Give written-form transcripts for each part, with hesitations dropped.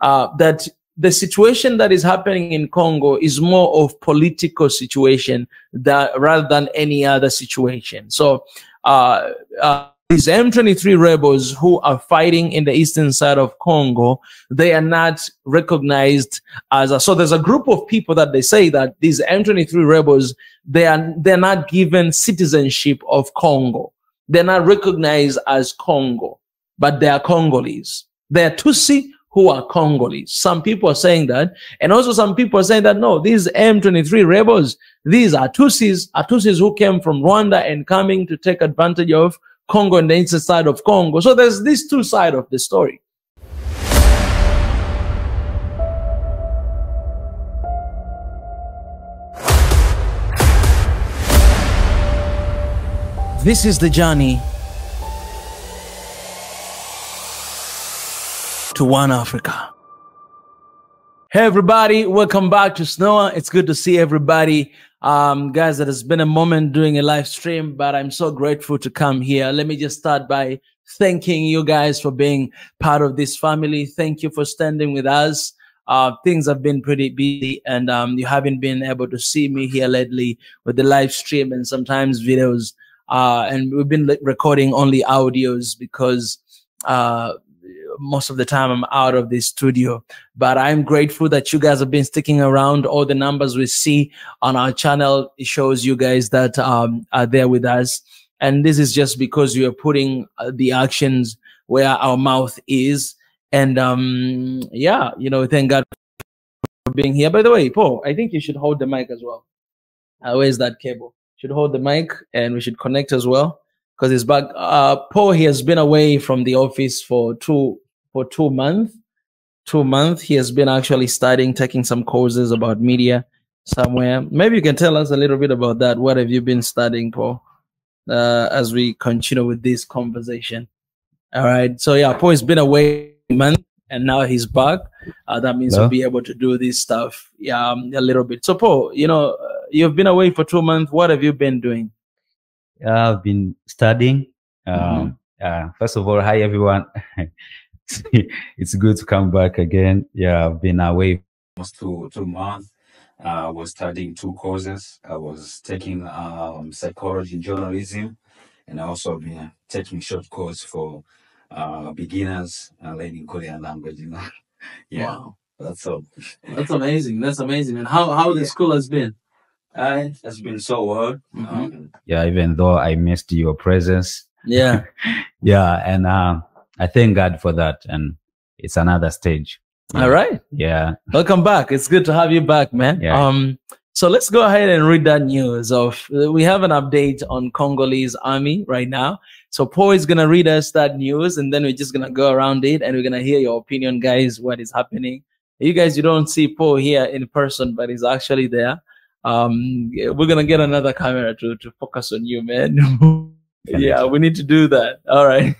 that the situation that is happening in Congo is more of political situation rather than any other situation. So these M23 rebels who are fighting in the eastern side of Congo, they are not recognized as so there's a group of people that they say that these M23 rebels, they're not given citizenship of Congo. They're not recognized as Congo, but they are Congolese. They are Tutsi who are Congolese. Some people are saying that. And also some people are saying that, no, these M23 rebels, these are Tutsis who came from Rwanda and coming to take advantage of Congo and the eastern side of Congo. So there's these two sides of the story. This is the journey to One Africa. Hey everybody, welcome back to SNOA. It's good to see everybody. Guys, it has been a moment doing a live stream, but I'm so grateful to come here. Let me just start by thanking you guys for being part of this family. Thank you for standing with us. Things have been pretty busy, and you haven't been able to see me here lately with the live stream and sometimes videos. And we've been recording only audios because most of the time I'm out of the studio. But I'm grateful that you guys have been sticking around. All the numbers we see on our channel, it shows you guys that are there with us. And this is just because you are putting the actions where our mouth is. And yeah, you know, thank God for being here. By the way, Paul, I think you should hold the mic as well. Where's that cable? Should hold the mic and we should connect as well because he's back. Paul, he has been away from the office for two months. 2 months. He has been actually studying, taking some courses about media somewhere. Maybe you can tell us a little bit about that. What have you been studying, Paul, as we continue with this conversation? All right. So yeah, Paul has been away a month and now he's back. That means we'll be able to do this stuff. Yeah, a little bit. So Paul, you know, you've been away for 2 months. What have you been doing? I've been studying. First of all, hi everyone. It's good to come back again. Yeah, I've been away almost two months. I was studying 2 courses. I was taking psychology, journalism, and I also been taking short course for beginners learning Korean language. You know, yeah, wow. That's all. That's amazing. That's amazing. And how the school has been? It's been so well. Yeah, even though I missed your presence. Yeah. Yeah, and I thank God for that. And it's another stage. Yeah. All right. Yeah. Welcome back. It's good to have you back, man. Yeah. So let's go ahead and read that news of, we have an update on Congolese army right now. So Paul is going to read us that news and then we're just going to go around it and we're going to hear your opinion, guys, what is happening. You guys, you don't see Paul here in person, but he's actually there. We're going to get another camera to focus on you, man. Yeah, we need to do that. All right.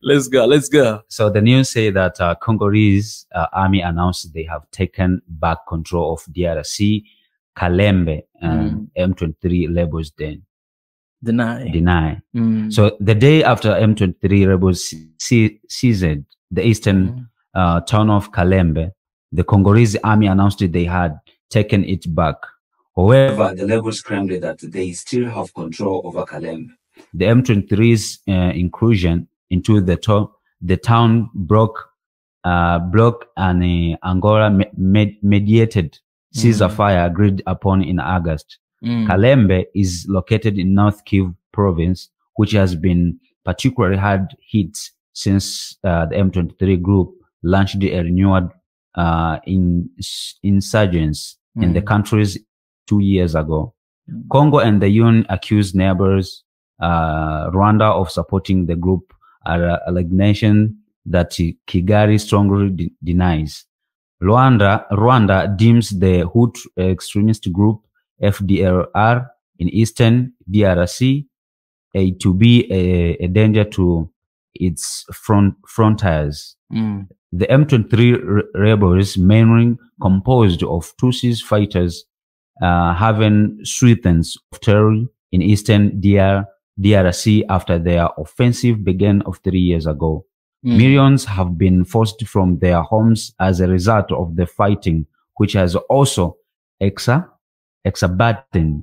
Let's go. Let's go. So the news say that Congolese army announced they have taken back control of DRC, Kalembe, and M23 rebels then deny. So the day after M23 rebels seized the eastern town of Kalembe, the Congolese army announced that they had taken it back. However, the rebels claimed that they still have control over Kalembe. The M23's incursion into the town broke an Angola mediated ceasefire agreed upon in August. Kalembe is located in North Kivu province, which has been particularly hard hit since the M23 group launched a renewed insurgents in the countries 2 years ago. Congo and the UN accused neighbors Rwanda of supporting the group, allegation that Kigali strongly denies. Rwanda deems the Hutu extremist group FDLR in eastern DRC to be a danger to its frontiers. The M23 rebels, mainly composed of Tutsi fighters, having strengths of terror in eastern DRC after their offensive began of 3 years ago. Millions have been forced from their homes as a result of the fighting, which has also exacerbated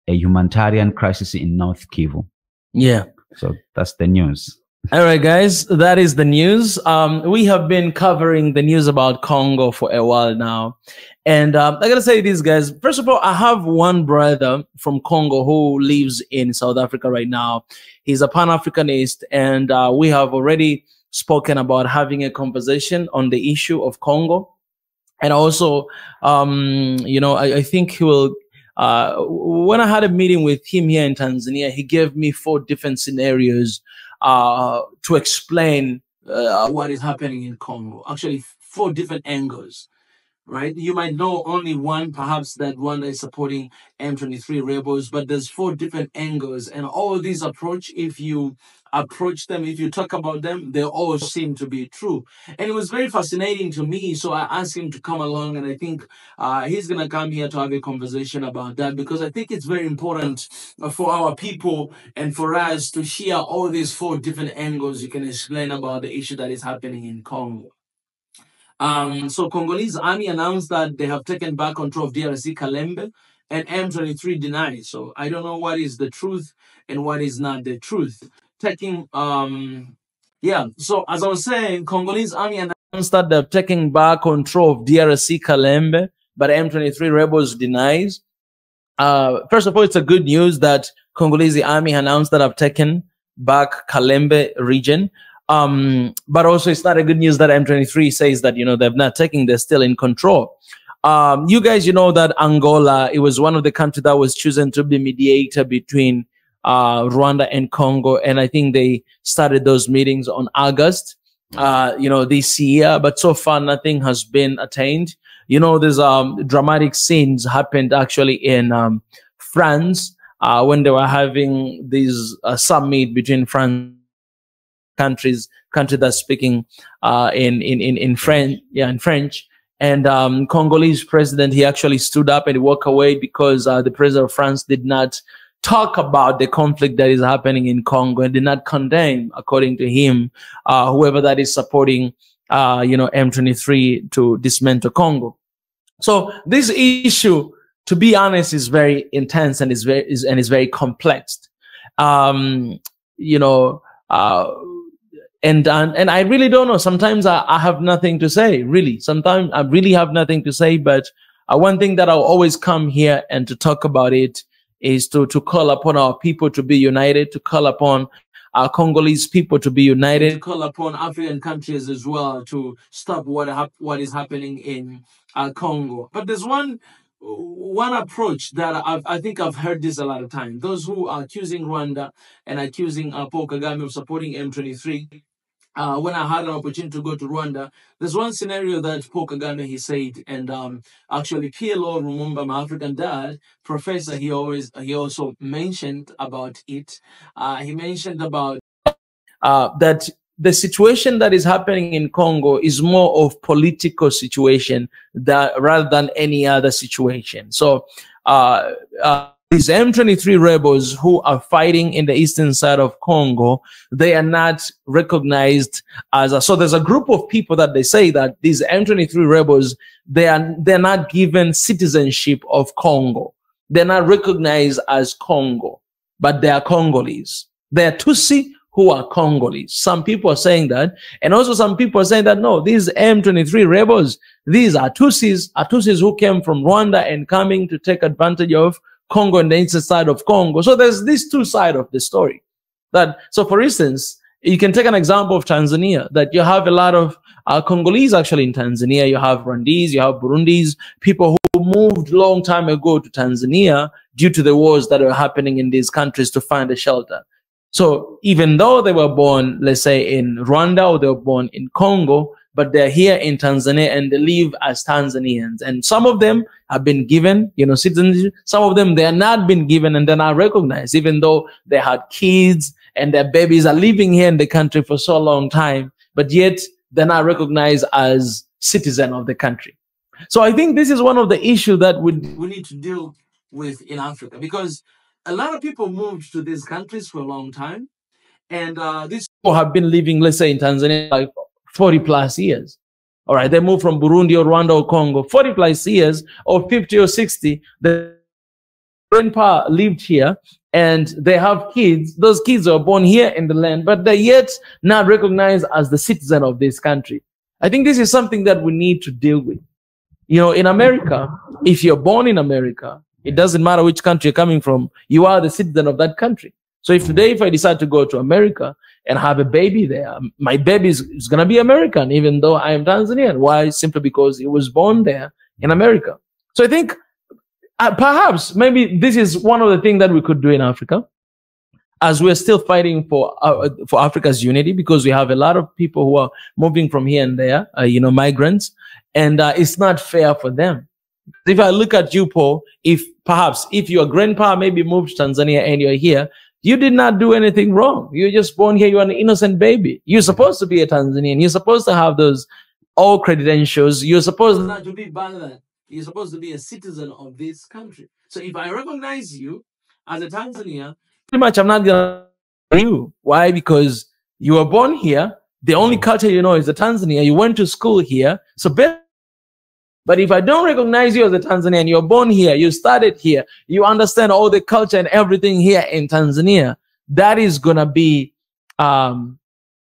a humanitarian crisis in North Kivu. Yeah. So that's the news. All right, guys, that is the news. We have been covering the news about Congo for a while now. And I got to say this, guys. First of all, I have one brother from Congo who lives in South Africa right now. He's a Pan-Africanist, and we have already spoken about having a conversation on the issue of Congo. And also, you know, I think he will, when I had a meeting with him here in Tanzania, he gave me 4 different scenarios to explain what is happening in Congo. Actually, 4 different angles, right? You might know only one, perhaps that one is supporting M23 rebels, but there's 4 different angles. And all these approach, if you approach them, if you talk about them, they all seem to be true. And it was very fascinating to me. So I asked him to come along, and I think he's going to come here to have a conversation about that, because I think it's very important for our people and for us to hear all these 4 different angles you can explain about the issue that is happening in Congo. So Congolese army announced that they have taken back control of DRC Kalembe, and M23 denies. So I don't know what is the truth and what is not the truth. So as I was saying, Congolese army announced that they're taking back control of DRC Kalembe, but M23 rebels denies. First of all, it's a good news that Congolese army announced that have taken back Kalembe region. But also it's not a good news that M23 says that, you know, they've not taken, they're still in control. You guys, you know that Angola, it was one of the countries that was chosen to be mediator between Rwanda and Congo. And I think they started those meetings on August, you know, this year, but so far nothing has been attained. You know, there's dramatic scenes happened actually in France when they were having this summit between France country that's speaking in French, in French. And Congolese president, he actually stood up and walked away because the president of France did not talk about the conflict that is happening in Congo and did not condemn, according to him, whoever that is supporting, you know, M23 to dismantle Congo. So this issue, to be honest, is very intense and is very complex. You know, and I really don't know. Sometimes I have nothing to say, really. Sometimes I really have nothing to say. But one thing that I'll always come here and to talk about it is to call upon our people to be united, to call upon our Congolese people to be united, to call upon African countries as well to stop what is happening in Congo. But there's one approach that I think I've heard this a lot of times. Those who are accusing Rwanda and accusing Paul Kagame of supporting M23. When I had an opportunity to go to Rwanda, there's one scenario that Paul Kagame, he said, and actually PLO, remember my African dad, professor, he also mentioned about it. He mentioned about that the situation that is happening in Congo is more of political situation rather than any other situation. So these M23 rebels who are fighting in the eastern side of Congo, they are not recognized as so there's a group of people that they say that these M23 rebels, they're not given citizenship of Congo. They're not recognized as Congo, but they are Congolese. They are Tutsi who are Congolese. Some people are saying that, and also some people are saying that no, these M23 rebels, these are Tutsis who came from Rwanda and coming to take advantage of Congo and the eastern side of Congo. So there's these 2 sides of the story. So for instance, you can take an example of Tanzania, that you have a lot of Congolese actually in Tanzania. You have Rwandese, you have Burundis, people who moved long time ago to Tanzania due to the wars that are happening in these countries to find a shelter. So even though they were born, let's say in Rwanda, or they were born in Congo, but they're here in Tanzania and they live as Tanzanians. And some of them have been given, you know, citizenship. Some of them, they are not been given and they're not recognized, even though they had kids and their babies are living here in the country for so long time, but yet they're not recognized as citizen of the country. So I think this is one of the issues that we need to deal with in Africa, because a lot of people moved to these countries for a long time. And these people have been living, let's say, in Tanzania like 40 plus years. All right, they moved from Burundi or Rwanda or Congo, 40 plus years, or 50 or 60. The grandpa lived here and they have kids. Those kids are born here in the land, but they're yet not recognized as the citizen of this country. I think this is something that we need to deal with. You know, in America, if you're born in America, it doesn't matter which country you're coming from, you are the citizen of that country. So if today, if I decide to go to America and have a baby there, my baby is going to be American, even though I am Tanzanian. Why? Simply because he was born there in America. So I think perhaps maybe this is one of the things that we could do in Africa, as we're still fighting for Africa's unity, because we have a lot of people who are moving from here and there, you know, migrants, and it's not fair for them. If I look at you, Paul, if your grandpa maybe moved to Tanzania and you're here, you did not do anything wrong. You're just born here. You're an innocent baby. You're supposed to be a Tanzanian. You're supposed to have those all credentials. You're supposed not to be Bangladesh. You're supposed to be a citizen of this country. So if I recognize you as a Tanzanian, pretty much I'm not going to you. Why? Because you were born here. The only culture you know is the Tanzania. You went to school here. So but if I don't recognize you as a Tanzanian, you're born here, you started here, you understand all the culture and everything here in Tanzania, that is going to be,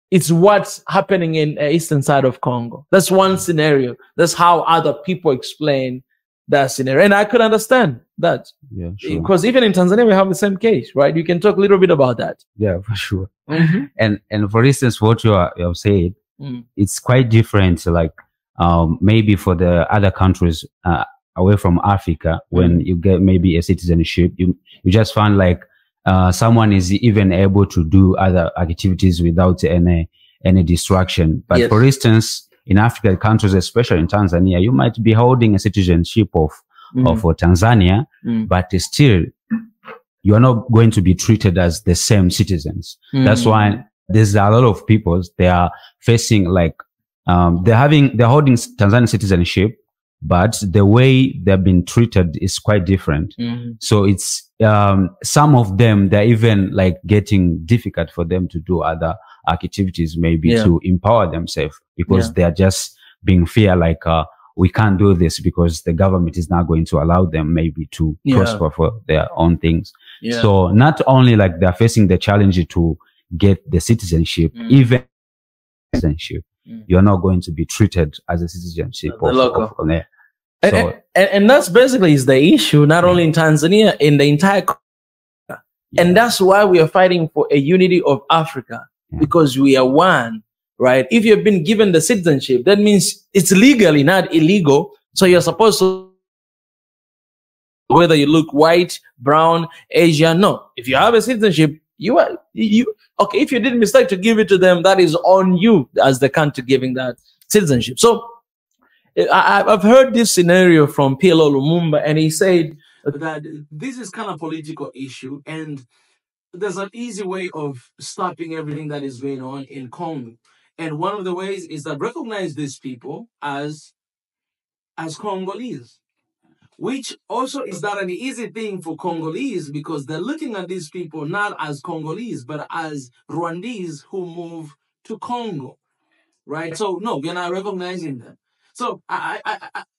it's what's happening in the eastern side of Congo. That's one scenario. That's how other people explain that scenario. And I could understand that. Yeah, sure. Because even in Tanzania, we have the same case, right? You can talk a little bit about that. Yeah, for sure. And for instance, what you have said, it's quite different. Like, maybe for the other countries away from Africa, when you get maybe a citizenship, you just find like someone is even able to do other activities without any distraction. But for instance, in African countries, especially in Tanzania, you might be holding a citizenship of Tanzania, but still you are not going to be treated as the same citizens. That's why there's a lot of people, they are facing like they're holding Tanzanian citizenship, but the way they've been treated is quite different. So it's, some of them, they're even like getting difficult for them to do other activities, maybe to empower themselves, because they're just being fear like, we can't do this because the government is not going to allow them maybe to prosper for their own things. So not only like they're facing the challenge to get the citizenship, even citizenship, you're not going to be treated as a citizenship of there. And that's basically is the issue, not only in Tanzania, in the entire country. And that's why we are fighting for a unity of Africa, because we are one, right? If you've been given the citizenship, that means it's legally, not illegal. So you're supposed to, whether you look white, brown, Asian, no. If you have a citizenship, okay, if you did mistake to give it to them, that is on you as the country giving that citizenship. So I've heard this scenario from PLO Lumumba, and he said that this is kind of political issue, and there's an easy way of stopping everything that is going on in Congo. And one of the ways is that recognize these people as Congolese, which also is not an easy thing for Congolese, because they're looking at these people not as Congolese, but as Rwandese who move to Congo, right? So no, we're not recognizing them. So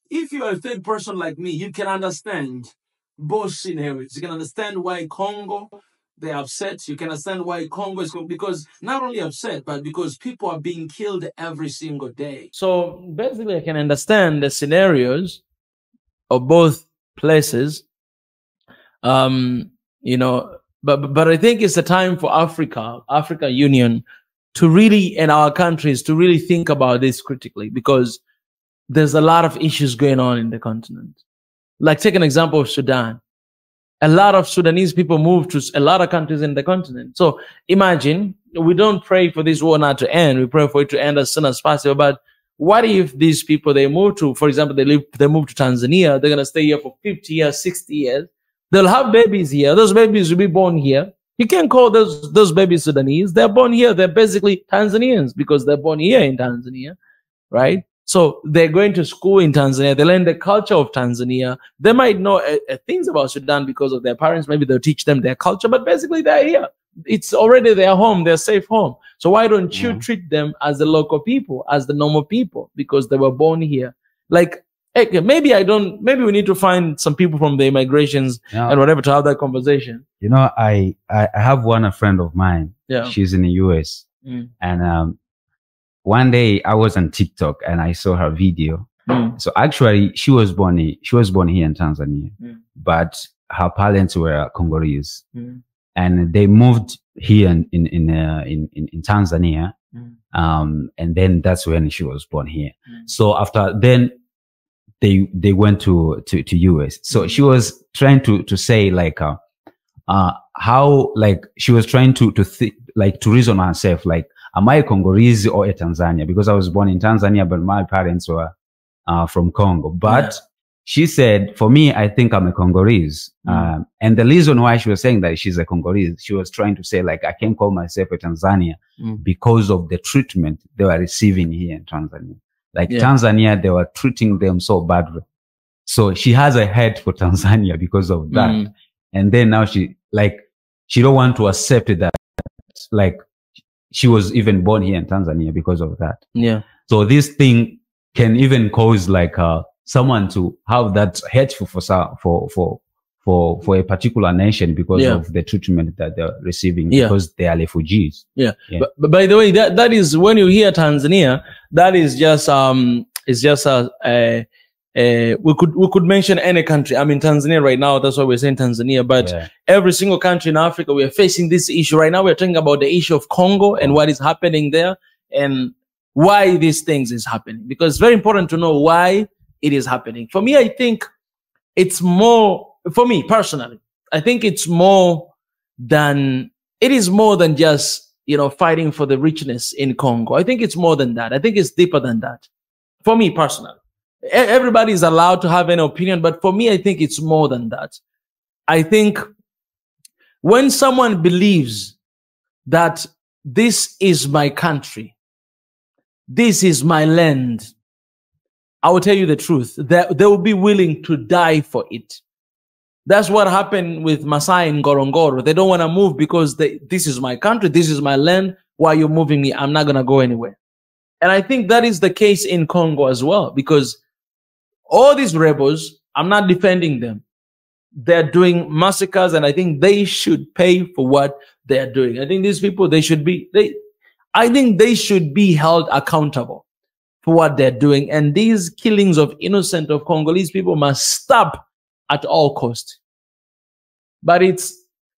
if you're a third person like me, you can understand both scenarios. You can understand why Congo, they're upset. You can understand why Congo is, because not only upset, but because people are being killed every single day. So basically, I can understand the scenarios of both places, you know, but I think it's a time for African Union to really, and our countries to really think about this critically, because there's a lot of issues going on in the continent. Like take an example of Sudan. A lot of Sudanese people move to a lot of countries in the continent. So imagine, we don't pray for this war not to end. We pray for it to end as soon as possible. But what if these people, they move to, for example, they move to Tanzania, they're going to stay here for 50 years, 60 years. They'll have babies here. Those babies will be born here. You can't call those babies Sudanese. They're born here. They're basically Tanzanians because they're born here in Tanzania, right? So they're going to school in Tanzania. They learn the culture of Tanzania. They might know things about Sudan because of their parents. Maybe they'll teach them their culture, but basically they're here. it's already their home, their safe home. So why don't you treat them as the local people, as the normal people, because they were born here? Like, hey, maybe we need to find some people from the immigrations and whatever to have that conversation. You know, I have a friend of mine. Yeah. She's in the US. And one day I was on TikTok and I saw her video. So actually she was born here in Tanzania, but her parents were Congolese. And they moved here in Tanzania. And then that's when she was born here. So after then they went to US. So she was trying to say like how, like, she was trying to reason herself, like, am I a Congolese or a Tanzania? Because I was born in Tanzania, but my parents were from Congo. But she said, for me, I think I'm a Congolese. And the reason why she was saying that she's a Congolese, she was trying to say, like, I can't call myself a Tanzania because of the treatment they were receiving here in Tanzania. Like Tanzania, they were treating them so badly. So she has a hate for Tanzania because of that. And then now she don't want to accept that, like, she was even born here in Tanzania because of that. Yeah. So this thing can even cause like someone to have that hateful for a particular nation because of the treatment that they're receiving because they are refugees. Yeah. But by the way, that is, when you hear Tanzania, that is just we could mention any country. I mean, Tanzania right now, that's why we're saying Tanzania, but every single country in Africa, we are facing this issue right now. We're talking about the issue of Congo and what is happening there and why these things is happening, because it's very important to know why it is happening. For me, I think it's more, for me personally, I think it's more than just, you know, fighting for the richness in Congo. I think it's more than that. I think it's deeper than that. For me personally. Everybody is allowed to have an opinion, but for me, I think it's more than that. I think when someone believes that this is my country, this is my land, I will tell you the truth, that they will be willing to die for it. That's what happened with Masai in Ngorongoro. They don't want to move because this is my country, this is my land. Why are you moving me? I'm not going to go anywhere. And I think that is the case in Congo as well, because all these rebels, I'm not defending them. They're doing massacres, and I think they should pay for what they're doing. I think these people, they should be held accountable for what they're doing. And these killings of innocent of Congolese people must stop at all costs. But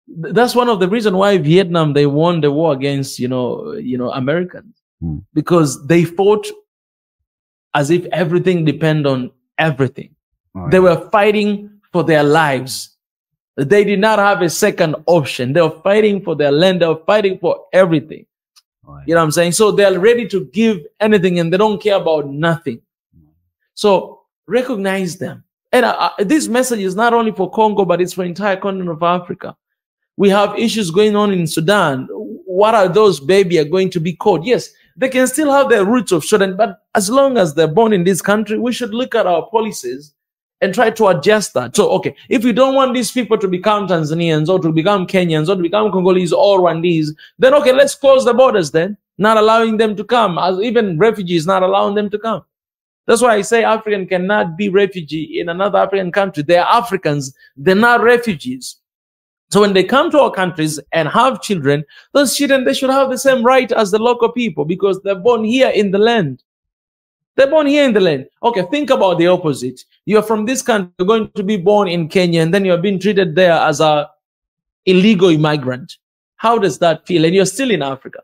that's one of the reasons why Vietnam, they won the war against, you know, Americans, because they fought as if everything depended on everything. They were fighting for their lives. They did not have a second option. They were fighting for their land. They were fighting for everything. You know what I'm saying? So they're ready to give anything and they don't care about nothing. So recognize them. And this message is not only for Congo, but it's for the entire continent of Africa. We have issues going on in Sudan. What are those babies are going to be called? Yes, they can still have their roots of Sudan, but as long as they're born in this country, we should look at our policies and try to adjust that. So, okay, if we don't want these people to become Tanzanians or to become Kenyans or to become Congolese or Rwandese, then okay, let's close the borders then, not allowing them to come, as even refugees, not allowing them to come. That's why I say African cannot be refugee in another African country. They are Africans, they're not refugees. So when they come to our countries and have children, those children, they should have the same right as the local people because they're born here in the land. They're born here in the land. Okay, think about the opposite. You're from this country, you're going to be born in Kenya, and then you're being treated there as an illegal immigrant. How does that feel? And you're still in Africa.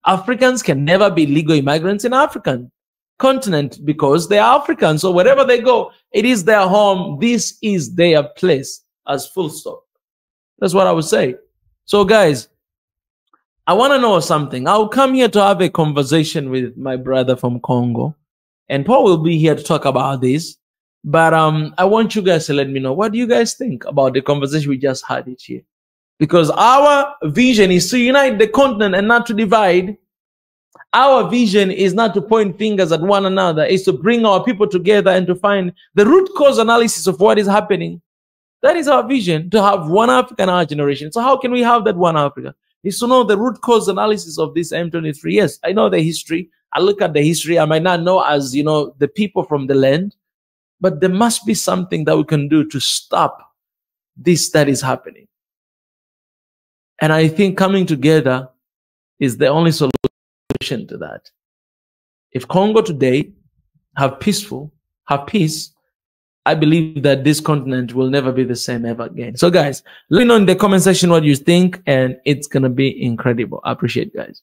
Africans can never be legal immigrants in African continent because they are Africans. So wherever they go, it is their home. This is their place, as full stop. That's what I would say. So guys, I want to know something. I'll come here to have a conversation with my brother from Congo, and Paul will be here to talk about this. But I want you guys to let me know, what do you guys think about the conversation we just had it here? Because our vision is to unite the continent and not to divide. Our vision is not to point fingers at one another. It's to bring our people together and to find the root cause analysis of what is happening. That is our vision, to have one Africa in our generation. So how can we have that one Africa? is to know the root cause analysis of this M23. Yes, I know the history. I look at the history. I might not know as, you know, the people from the land, but there must be something that we can do to stop this that is happening. And I think coming together is the only solution to that. If Congo today have peace, I believe that this continent will never be the same ever again. So guys, let me know in the comment section what you think, and it's gonna be incredible. I appreciate it, guys.